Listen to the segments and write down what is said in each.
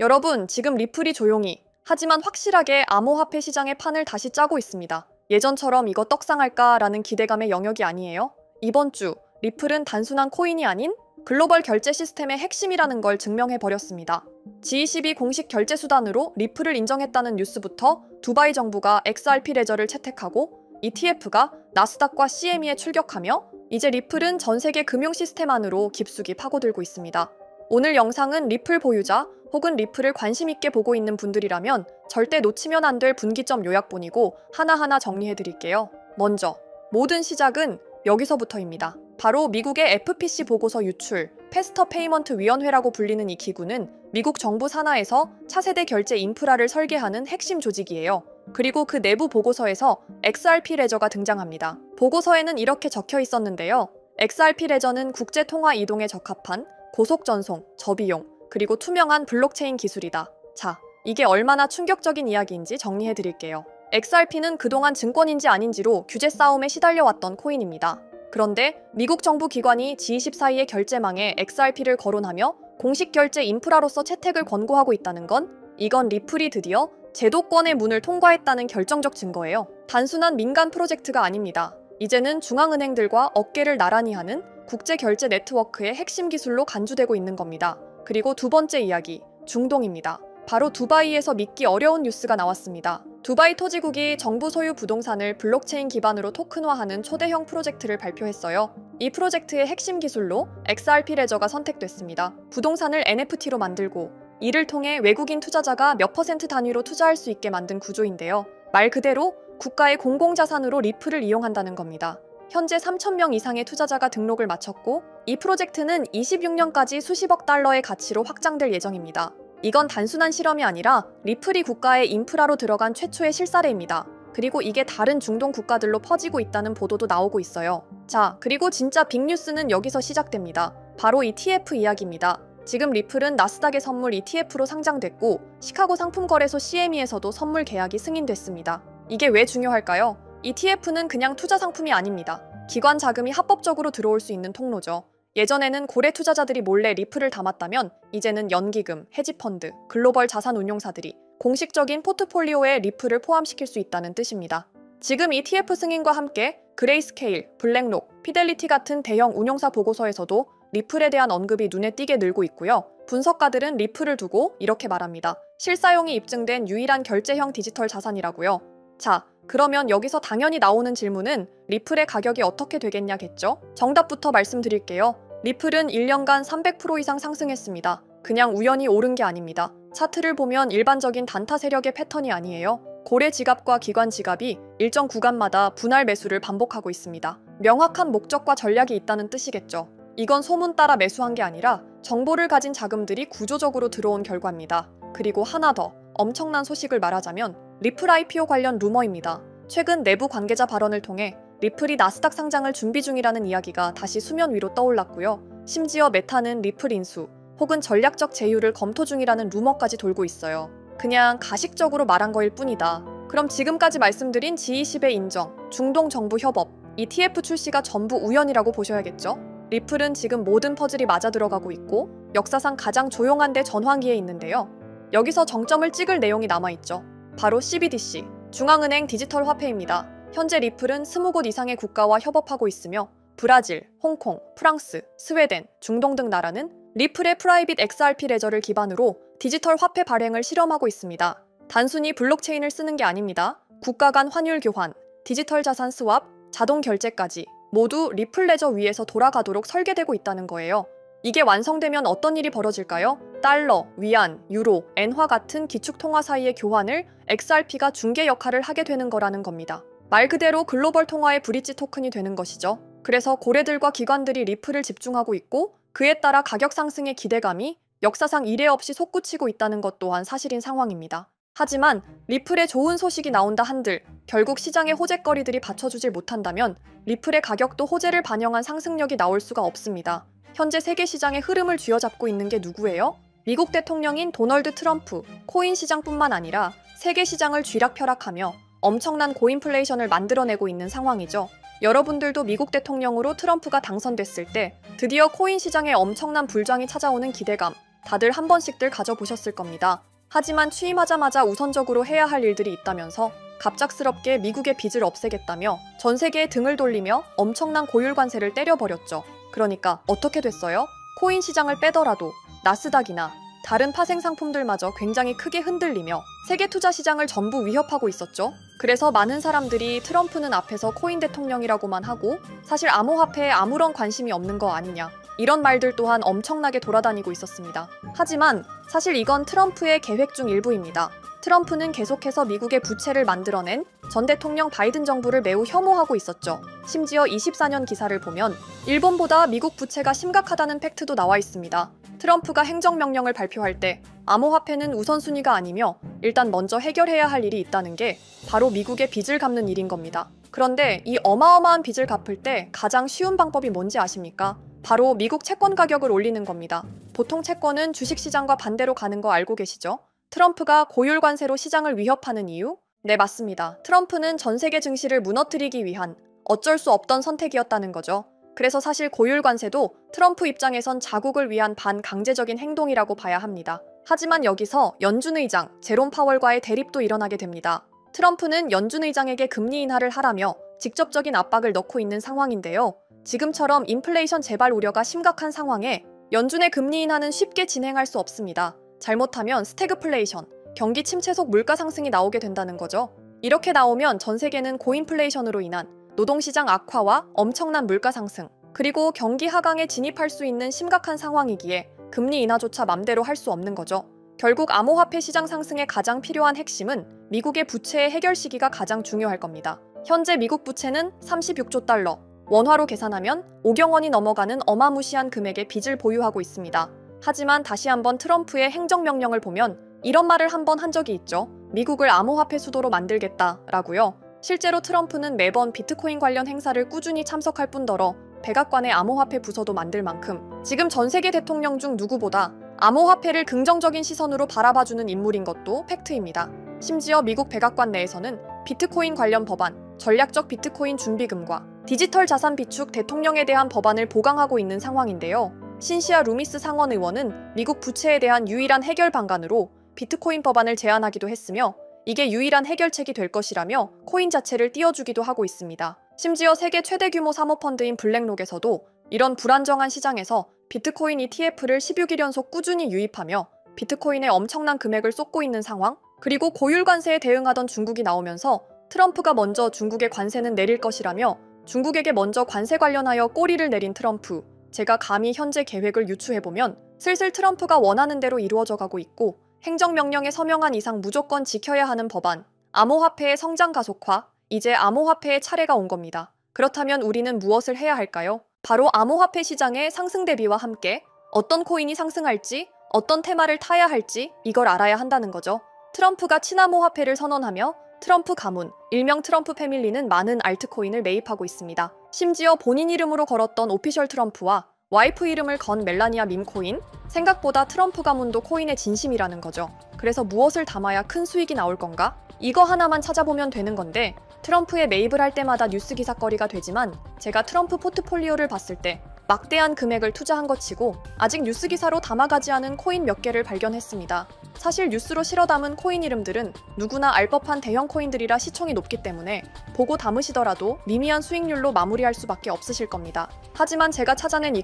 여러분, 지금 리플이 조용히, 하지만 확실하게 암호화폐 시장의 판을 다시 짜고 있습니다. 예전처럼 이거 떡상할까라는 기대감의 영역이 아니에요. 이번 주, 리플은 단순한 코인이 아닌 글로벌 결제 시스템의 핵심이라는 걸 증명해버렸습니다. G20이 공식 결제 수단으로 리플을 인정했다는 뉴스부터 두바이 정부가 XRP 레저를 채택하고 ETF가 나스닥과 CME에 출격하며 이제 리플은 전 세계 금융 시스템 안으로 깊숙이 파고들고 있습니다. 오늘 영상은 리플 보유자 혹은 리플을 관심 있게 보고 있는 분들이라면 절대 놓치면 안 될 분기점 요약본이고 하나하나 정리해드릴게요. 먼저, 모든 시작은 여기서부터입니다. 바로 미국의 FPC 보고서 유출, 패스터 페이먼트 위원회라고 불리는 이 기구는 미국 정부 산하에서 차세대 결제 인프라를 설계하는 핵심 조직이에요. 그리고 그 내부 보고서에서 XRP 레저가 등장합니다. 보고서에는 이렇게 적혀 있었는데요. XRP 레저는 국제 통화 이동에 적합한 고속 전송, 저비용, 그리고 투명한 블록체인 기술이다. 자, 이게 얼마나 충격적인 이야기인지 정리해드릴게요. XRP는 그동안 증권인지 아닌지로 규제 싸움에 시달려왔던 코인입니다. 그런데 미국 정부 기관이 G24의 결제망에 XRP를 거론하며 공식 결제 인프라로서 채택을 권고하고 있다는 건 이건 리플이 드디어 제도권의 문을 통과했다는 결정적 증거예요. 단순한 민간 프로젝트가 아닙니다. 이제는 중앙은행들과 어깨를 나란히 하는 국제결제 네트워크의 핵심 기술로 간주되고 있는 겁니다. 그리고 두 번째 이야기, 중동입니다. 바로 두바이에서 믿기 어려운 뉴스가 나왔습니다. 두바이 토지국이 정부 소유 부동산을 블록체인 기반으로 토큰화하는 초대형 프로젝트를 발표했어요. 이 프로젝트의 핵심 기술로 XRP 레저가 선택됐습니다. 부동산을 NFT로 만들고 이를 통해 외국인 투자자가 몇 퍼센트 단위로 투자할 수 있게 만든 구조인데요. 말 그대로 국가의 공공자산으로 리플을 이용한다는 겁니다. 현재 3,000명 이상의 투자자가 등록을 마쳤고 이 프로젝트는 26년까지 수십억 달러의 가치로 확장될 예정입니다. 이건 단순한 실험이 아니라 리플이 국가의 인프라로 들어간 최초의 실사례입니다. 그리고 이게 다른 중동 국가들로 퍼지고 있다는 보도도 나오고 있어요. 자, 그리고 진짜 빅뉴스는 여기서 시작됩니다. 바로 ETF 이야기입니다. 지금 리플은 나스닥의 선물 ETF로 상장됐고 시카고 상품거래소 CME에서도 선물 계약이 승인됐습니다. 이게 왜 중요할까요? ETF는 그냥 투자 상품이 아닙니다. 기관 자금이 합법적으로 들어올 수 있는 통로죠. 예전에는 고래 투자자들이 몰래 리플을 담았다면 이제는 연기금, 헤지펀드, 글로벌 자산 운용사들이 공식적인 포트폴리오에 리플을 포함시킬 수 있다는 뜻입니다. 지금 ETF 승인과 함께 그레이스케일, 블랙록, 피델리티 같은 대형 운용사 보고서에서도 리플에 대한 언급이 눈에 띄게 늘고 있고요. 분석가들은 리플을 두고 이렇게 말합니다. 실사용이 입증된 유일한 결제형 디지털 자산이라고요. 자, 그러면 여기서 당연히 나오는 질문은 리플의 가격이 어떻게 되겠냐겠죠? 정답부터 말씀드릴게요. 리플은 1년간 300% 이상 상승했습니다. 그냥 우연히 오른 게 아닙니다. 차트를 보면 일반적인 단타 세력의 패턴이 아니에요. 고래 지갑과 기관 지갑이 일정 구간마다 분할 매수를 반복하고 있습니다. 명확한 목적과 전략이 있다는 뜻이겠죠. 이건 소문 따라 매수한 게 아니라 정보를 가진 자금들이 구조적으로 들어온 결과입니다. 그리고 하나 더, 엄청난 소식을 말하자면 리플 IPO 관련 루머입니다. 최근 내부 관계자 발언을 통해 리플이 나스닥 상장을 준비 중이라는 이야기가 다시 수면 위로 떠올랐고요. 심지어 메타는 리플 인수 혹은 전략적 제휴를 검토 중이라는 루머까지 돌고 있어요. 그냥 가식적으로 말한 거일 뿐이다. 그럼 지금까지 말씀드린 G20의 인정, 중동 정부 협업, ETF 출시가 전부 우연이라고 보셔야겠죠? 리플은 지금 모든 퍼즐이 맞아 들어가고 있고 역사상 가장 조용한 데 전환기에 있는데요. 여기서 정점을 찍을 내용이 남아있죠. 바로 CBDC, 중앙은행 디지털 화폐입니다. 현재 리플은 20곳 이상의 국가와 협업하고 있으며 브라질, 홍콩, 프랑스, 스웨덴, 중동 등 나라는 리플의 프라이빗 XRP 레저를 기반으로 디지털 화폐 발행을 실험하고 있습니다. 단순히 블록체인을 쓰는 게 아닙니다. 국가 간 환율 교환, 디지털 자산 스왑, 자동 결제까지 모두 리플 레저 위에서 돌아가도록 설계되고 있다는 거예요. 이게 완성되면 어떤 일이 벌어질까요? 달러, 위안, 유로, 엔화 같은 기축 통화 사이의 교환을 XRP가 중개 역할을 하게 되는 거라는 겁니다. 말 그대로 글로벌 통화의 브릿지 토큰이 되는 것이죠. 그래서 고래들과 기관들이 리플을 집중하고 있고 그에 따라 가격 상승의 기대감이 역사상 이례 없이 솟구치고 있다는 것 또한 사실인 상황입니다. 하지만 리플에 좋은 소식이 나온다 한들 결국 시장의 호재거리들이 받쳐주질 못한다면 리플의 가격도 호재를 반영한 상승력이 나올 수가 없습니다. 현재 세계 시장의 흐름을 쥐어잡고 있는 게 누구예요? 미국 대통령인 도널드 트럼프, 코인 시장뿐만 아니라 세계 시장을 쥐락펴락하며 엄청난 고인플레이션을 만들어내고 있는 상황이죠. 여러분들도 미국 대통령으로 트럼프가 당선됐을 때 드디어 코인 시장에 엄청난 불장이 찾아오는 기대감, 다들 한 번씩들 가져보셨을 겁니다. 하지만 취임하자마자 우선적으로 해야 할 일들이 있다면서 갑작스럽게 미국의 빚을 없애겠다며 전 세계에 등을 돌리며 엄청난 고율 관세를 때려버렸죠. 그러니까 어떻게 됐어요? 코인 시장을 빼더라도 나스닥이나 다른 파생 상품들마저 굉장히 크게 흔들리며 세계 투자 시장을 전부 위협하고 있었죠. 그래서 많은 사람들이 트럼프는 앞에서 코인 대통령이라고만 하고 사실 암호화폐에 아무런 관심이 없는 거 아니냐, 이런 말들 또한 엄청나게 돌아다니고 있었습니다. 하지만 사실 이건 트럼프의 계획 중 일부입니다. 트럼프는 계속해서 미국의 부채를 만들어낸 전 대통령 바이든 정부를 매우 혐오하고 있었죠. 심지어 24년 기사를 보면 일본보다 미국 부채가 심각하다는 팩트도 나와 있습니다. 트럼프가 행정명령을 발표할 때 암호화폐는 우선순위가 아니며 일단 먼저 해결해야 할 일이 있다는 게 바로 미국의 빚을 갚는 일인 겁니다. 그런데 이 어마어마한 빚을 갚을 때 가장 쉬운 방법이 뭔지 아십니까? 바로 미국 채권 가격을 올리는 겁니다. 보통 채권은 주식시장과 반대로 가는 거 알고 계시죠? 트럼프가 고율 관세로 시장을 위협하는 이유? 네, 맞습니다. 트럼프는 전 세계 증시를 무너뜨리기 위한 어쩔 수 없던 선택이었다는 거죠. 그래서 사실 고율 관세도 트럼프 입장에선 자국을 위한 반강제적인 행동이라고 봐야 합니다. 하지만 여기서 연준 의장 제롬 파월과의 대립도 일어나게 됩니다. 트럼프는 연준 의장에게 금리 인하를 하라며 직접적인 압박을 넣고 있는 상황인데요. 지금처럼 인플레이션 재발 우려가 심각한 상황에 연준의 금리 인하는 쉽게 진행할 수 없습니다. 잘못하면 스태그플레이션, 경기 침체 속 물가 상승이 나오게 된다는 거죠. 이렇게 나오면 전 세계는 고인플레이션으로 인한 노동시장 악화와 엄청난 물가 상승, 그리고 경기 하강에 진입할 수 있는 심각한 상황이기에 금리 인하조차 맘대로 할 수 없는 거죠. 결국 암호화폐 시장 상승에 가장 필요한 핵심은 미국의 부채의 해결 시기가 가장 중요할 겁니다. 현재 미국 부채는 36조 달러, 원화로 계산하면 5경 원이 넘어가는 어마무시한 금액의 빚을 보유하고 있습니다. 하지만 다시 한번 트럼프의 행정명령을 보면 이런 말을 한번 한 적이 있죠. 미국을 암호화폐 수도로 만들겠다라고요. 실제로 트럼프는 매번 비트코인 관련 행사를 꾸준히 참석할 뿐더러 백악관의 암호화폐 부서도 만들 만큼 지금 전 세계 대통령 중 누구보다 암호화폐를 긍정적인 시선으로 바라봐주는 인물인 것도 팩트입니다. 심지어 미국 백악관 내에서는 비트코인 관련 법안, 전략적 비트코인 준비금과 디지털 자산 비축 대통령에 대한 법안을 보강하고 있는 상황인데요. 신시아 루미스 상원 의원은 미국 부채에 대한 유일한 해결 방안으로 비트코인 법안을 제안하기도 했으며 이게 유일한 해결책이 될 것이라며 코인 자체를 띄워주기도 하고 있습니다. 심지어 세계 최대 규모 사모펀드인 블랙록에서도 이런 불안정한 시장에서 비트코인 ETF를 16일 연속 꾸준히 유입하며 비트코인에 엄청난 금액을 쏟고 있는 상황, 그리고 고율 관세에 대응하던 중국이 나오면서 트럼프가 먼저 중국의 관세는 내릴 것이라며 중국에게 먼저 관세 관련하여 꼬리를 내린 트럼프, 제가 감히 현재 계획을 유추해보면 슬슬 트럼프가 원하는 대로 이루어져 가고 있고 행정명령에 서명한 이상 무조건 지켜야 하는 법안, 암호화폐의 성장 가속화, 이제 암호화폐의 차례가 온 겁니다. 그렇다면 우리는 무엇을 해야 할까요? 바로 암호화폐 시장의 상승 대비와 함께 어떤 코인이 상승할지, 어떤 테마를 타야 할지 이걸 알아야 한다는 거죠. 트럼프가 친암호화폐를 선언하며 트럼프 가문, 일명 트럼프 패밀리는 많은 알트코인을 매입하고 있습니다. 심지어 본인 이름으로 걸었던 오피셜 트럼프와 와이프 이름을 건 멜라니아 밈코인, 생각보다 트럼프 가문도 코인의 진심이라는 거죠. 그래서 무엇을 담아야 큰 수익이 나올 건가? 이거 하나만 찾아보면 되는 건데 트럼프에 매입을 할 때마다 뉴스 기사거리가 되지만 제가 트럼프 포트폴리오를 봤을 때 막대한 금액을 투자한 것 치고 아직 뉴스 기사로 담아가지 않은 코인 몇 개를 발견했습니다. 사실 뉴스로 실어 담은 코인 이름들은 누구나 알 법한 대형 코인들이라 시총이 높기 때문에 보고 담으시더라도 미미한 수익률로 마무리할 수밖에 없으실 겁니다. 하지만 제가 찾아낸 이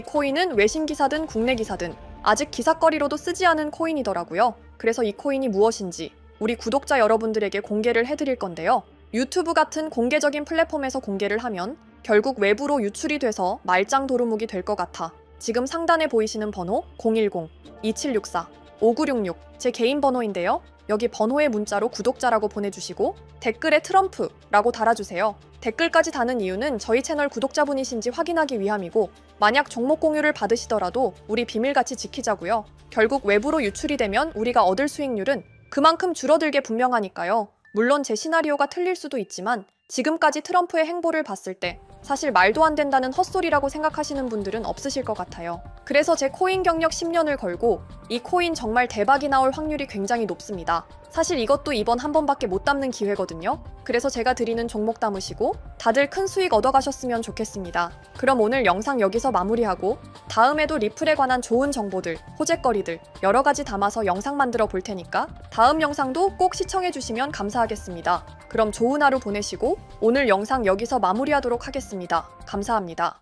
코인은 외신 기사든 국내 기사든 아직 기사거리로도 쓰지 않은 코인이더라고요. 그래서 이 코인이 무엇인지 우리 구독자 여러분들에게 공개를 해드릴 건데요. 유튜브 같은 공개적인 플랫폼에서 공개를 하면 결국 외부로 유출이 돼서 말짱 도루묵이 될 것 같아 지금 상단에 보이시는 번호 010-2764-5966 제 개인 번호인데요. 여기 번호의 문자로 구독자라고 보내주시고 댓글에 트럼프라고 달아주세요. 댓글까지 다는 이유는 저희 채널 구독자분이신지 확인하기 위함이고 만약 종목 공유를 받으시더라도 우리 비밀같이 지키자고요. 결국 외부로 유출이 되면 우리가 얻을 수익률은 그만큼 줄어들게 분명하니까요. 물론 제 시나리오가 틀릴 수도 있지만 지금까지 트럼프의 행보를 봤을 때 사실 말도 안 된다는 헛소리라고 생각하시는 분들은 없으실 것 같아요. 그래서 제 코인 경력 10년을 걸고 이 코인 정말 대박이 나올 확률이 굉장히 높습니다. 사실 이것도 이번 한 번밖에 못 담는 기회거든요. 그래서 제가 드리는 종목 담으시고 다들 큰 수익 얻어가셨으면 좋겠습니다. 그럼 오늘 영상 여기서 마무리하고 다음에도 리플에 관한 좋은 정보들, 호재거리들 여러 가지 담아서 영상 만들어 볼 테니까 다음 영상도 꼭 시청해 주시면 감사하겠습니다. 그럼 좋은 하루 보내시고 오늘 영상 여기서 마무리하도록 하겠습니다. 감사합니다.